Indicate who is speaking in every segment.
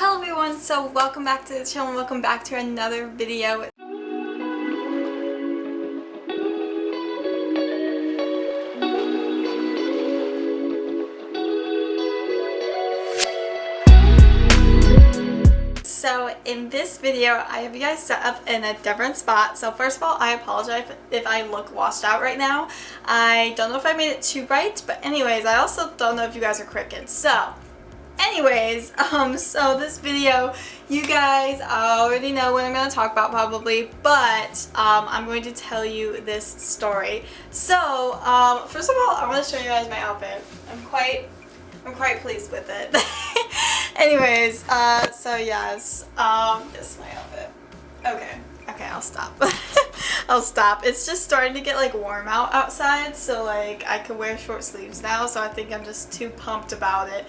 Speaker 1: Hello everyone, so welcome back to the channel, welcome back to another video. So in this video, I have you guys set up in a different spot. So first of all, I apologize if I look washed out right now. I don't know if I made it too bright, but anyways, I also don't know if you guys are crickets. So anyways, so this video, you guys already know what I'm going to talk about probably, but I'm going to tell you this story. So first of all, I want to show you guys my outfit. I'm quite pleased with it. Anyways, so yes, this is my outfit. Okay, I'll stop. I'll stop. It's just starting to get like warm outside, so like I can wear short sleeves now, so I think I'm just too pumped about it.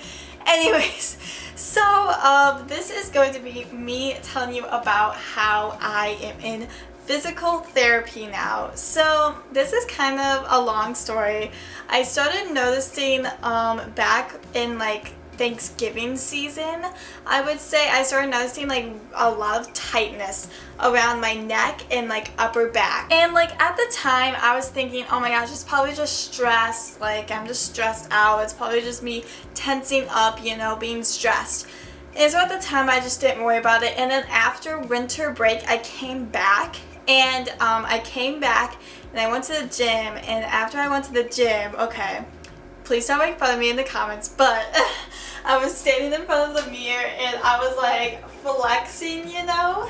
Speaker 1: Anyways, so this is going to be me telling you about how I am in physical therapy now. So this is kind of a long story. I started noticing back in like Thanksgiving season, I would say I started noticing like a lot of tightness around my neck and like upper back. And like at the time I was thinking, oh my gosh, it's probably just stress, like I'm just stressed out, it's probably just me tensing up, you know, being stressed. And so at the time I just didn't worry about it. And then after winter break I came back and I went to the gym, and after I went to the gym, okay, please don't make fun of me in the comments, but I was standing in front of the mirror and I was like flexing, you know?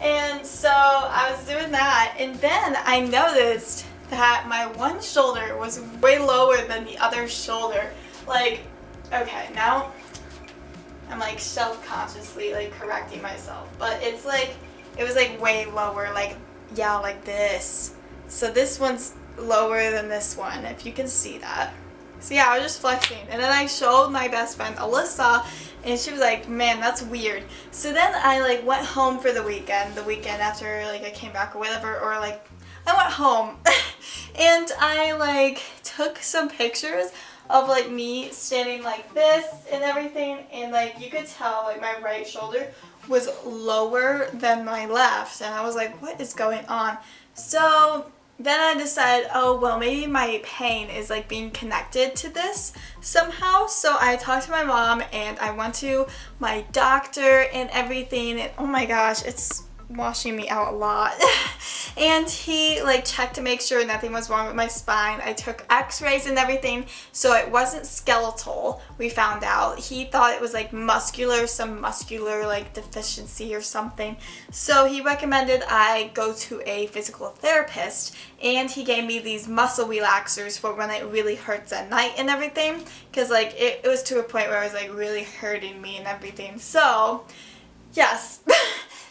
Speaker 1: And so I was doing that, and then I noticed that my one shoulder was way lower than the other shoulder. Like, okay, now I'm like self-consciously like correcting myself, but it's like, it was like way lower, like, yeah, like this. So this one's lower than this one, if you can see that. So yeah, I was just flexing, and then I showed my best friend Alyssa, and she was like, man, that's weird. So then I like went home for the weekend after like I came back or whatever, or like I went home and I like took some pictures of like me standing like this and everything, and like you could tell like my right shoulder was lower than my left, and I was like, what is going on? So then I decided, oh, well, maybe my pain is like being connected to this somehow. So I talked to my mom and I went to my doctor and everything, and oh my gosh, it's washing me out a lot. And he like checked to make sure nothing was wrong with my spine. I took x-rays and everything, so it wasn't skeletal, we found out. He thought it was like some muscular like deficiency or something. So he recommended I go to a physical therapist, and he gave me these muscle relaxers for when it really hurts at night and everything, because like it was to a point where it was like really hurting me and everything. So yes.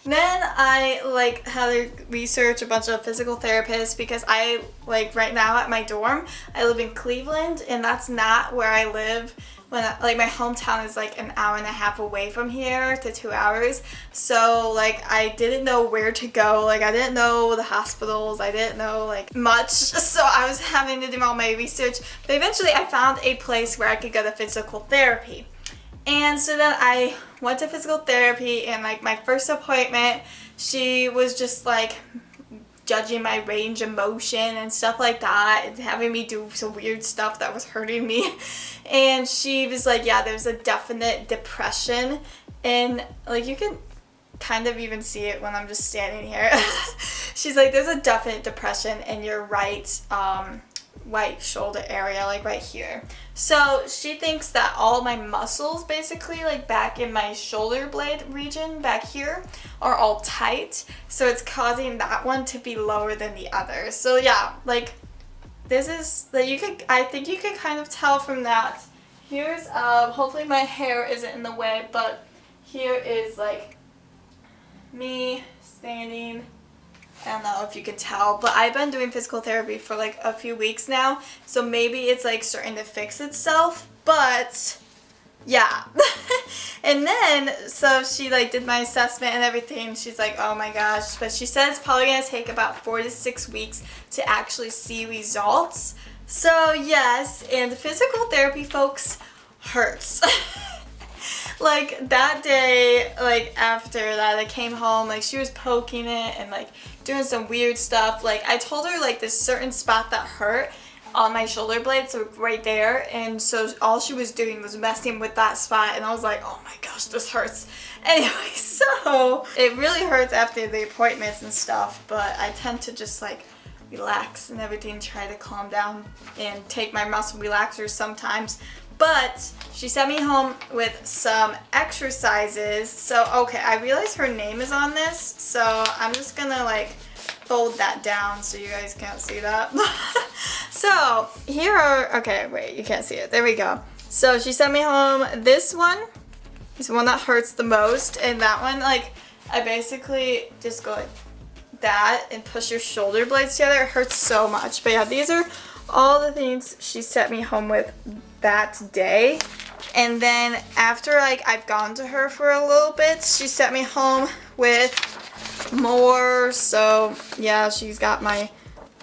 Speaker 1: Then I like had to research a bunch of physical therapists, because I like right now at my dorm, I live in Cleveland, and that's not where I live. Like my hometown is like an hour and a half away from here to 2 hours. So like I didn't know where to go. Like I didn't know the hospitals. I didn't know like much. So I was having to do all my research. But eventually I found a place where I could go to physical therapy. And so then I went to physical therapy, and like my first appointment, she was just like judging my range of motion and stuff like that, and having me do some weird stuff that was hurting me. And she was like, yeah, there's a definite depression, and like you can kind of even see it when I'm just standing here. She's like, there's a definite depression in your right shoulder area, like right here. So she thinks that all my muscles basically like back in my shoulder blade region back here are all tight, so it's causing that one to be lower than the other. So yeah, like this is like I think you could kind of tell from that. Here's hopefully my hair isn't in the way, but here is like me standing. I don't know if you can tell, but I've been doing physical therapy for like a few weeks now, so maybe it's like starting to fix itself, but yeah. And then, so she like did my assessment and everything. She's like, oh my gosh, but she said it's probably gonna take about 4 to 6 weeks to actually see results. So yes, and physical therapy, folks, hurts. Like that day, like after that I came home, like she was poking it and like doing some weird stuff. Like I told her like this certain spot that hurt on my shoulder blade, so right there, and so all she was doing was messing with that spot, and I was like, oh my gosh, this hurts. Anyway, so it really hurts after the appointments and stuff, but I tend to just like relax and everything, try to calm down and take my muscle relaxers sometimes. But she sent me home with some exercises. So okay, I realize her name is on this, so I'm just gonna like fold that down so you guys can't see that. So here are, okay, wait, you can't see it. There we go. So she sent me home this one. It's the one that hurts the most, and that one, like, I basically just go like that and push your shoulder blades together. It hurts so much. But yeah, these are all the things she sent me home with that day. And then after like I've gone to her for a little bit, she sent me home with more. So yeah, she's got my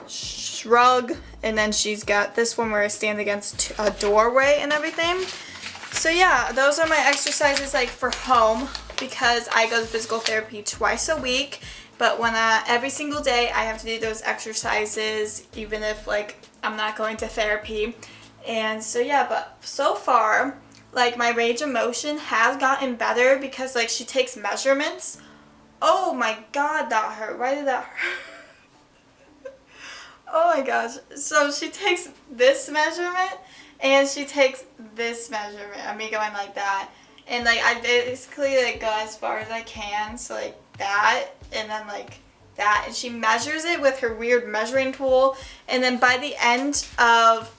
Speaker 1: shrug, and then she's got this one where I stand against a doorway and everything. So yeah, those are my exercises like for home, because I go to physical therapy twice a week. But when every single day I have to do those exercises, even if like I'm not going to therapy. And so yeah, but so far, like my range of motion has gotten better because like she takes measurements. Oh my god, that hurt. Why did that hurt? Oh my gosh. So she takes this measurement and she takes this measurement of me going like that. And like I basically like go as far as I can. So like that, and then like that, and she measures it with her weird measuring tool, and then by the end of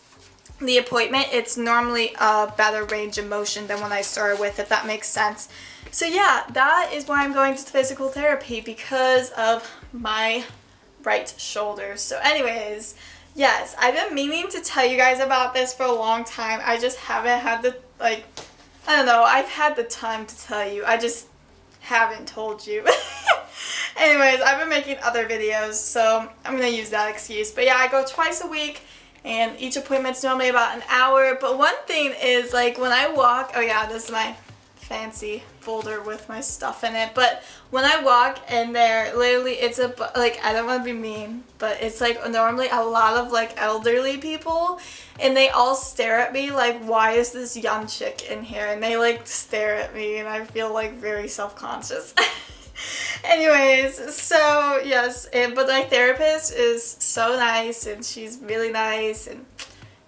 Speaker 1: the appointment it's normally a better range of motion than when I started with, if that makes sense. So yeah, that is why I'm going to physical therapy, because of my right shoulder. So anyways, yes, I've been meaning to tell you guys about this for a long time. I just haven't had the, like, I don't know, I've had the time to tell you. I just haven't told you. Anyways, I've been making other videos, so I'm going to use that excuse. But yeah, I go twice a week, and each appointment's normally about an hour. But one thing is, like, when I walk, oh yeah, this is my fancy folder with my stuff in it. But when I walk in there, literally it's a, like, I don't want to be mean, but it's like normally a lot of like elderly people, and they all stare at me like, why is this young chick in here? And they like stare at me, and I feel like very self-conscious. Anyways, so yes, but my therapist is so nice, and she's really nice, and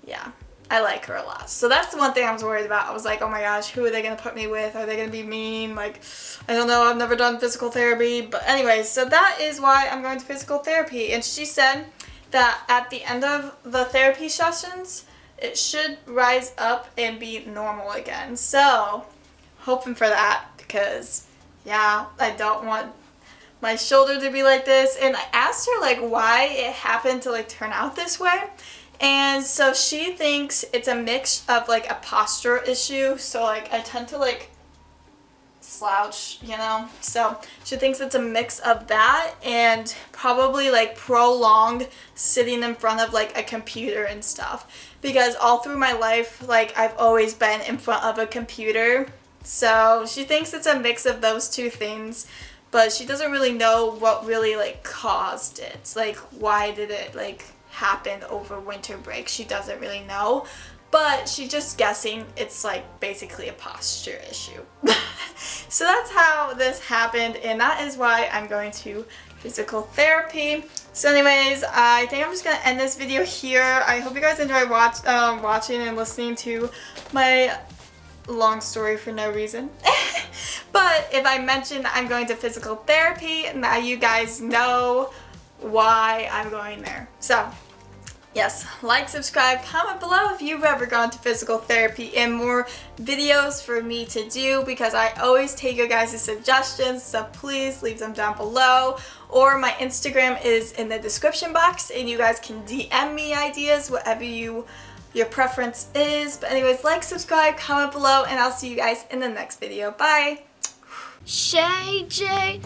Speaker 1: yeah, I like her a lot. So that's the one thing I was worried about. I was like, oh my gosh, who are they going to put me with? Are they going to be mean? Like, I don't know, I've never done physical therapy. But anyways, so that is why I'm going to physical therapy. And she said that at the end of the therapy sessions, it should rise up and be normal again. So, hoping for that, because yeah, I don't want my shoulder to be like this. And I asked her like why it happened to like turn out this way. And so she thinks it's a mix of like a posture issue. So like I tend to like slouch, you know. So she thinks it's a mix of that and probably like prolonged sitting in front of like a computer and stuff. Because all through my life, like I've always been in front of a computer. So she thinks it's a mix of those two things. But she doesn't really know what really like caused it. Like why did it like happen over winter break? She doesn't really know, but she's just guessing it's like basically a posture issue. So that's how this happened, and that is why I'm going to physical therapy. So anyways, I think I'm just gonna end this video here. I hope you guys enjoy watching and listening to my long story for no reason. But if I mentioned I'm going to physical therapy, now you guys know why I'm going there. So yes, like, subscribe, comment below if you've ever gone to physical therapy, and more videos for me to do, because I always take your guys' suggestions, so please leave them down below. Or my Instagram is in the description box, and you guys can DM me ideas, whatever your preference is. But anyways, like, subscribe, comment below, and I'll see you guys in the next video. Bye! ShayJVlogs!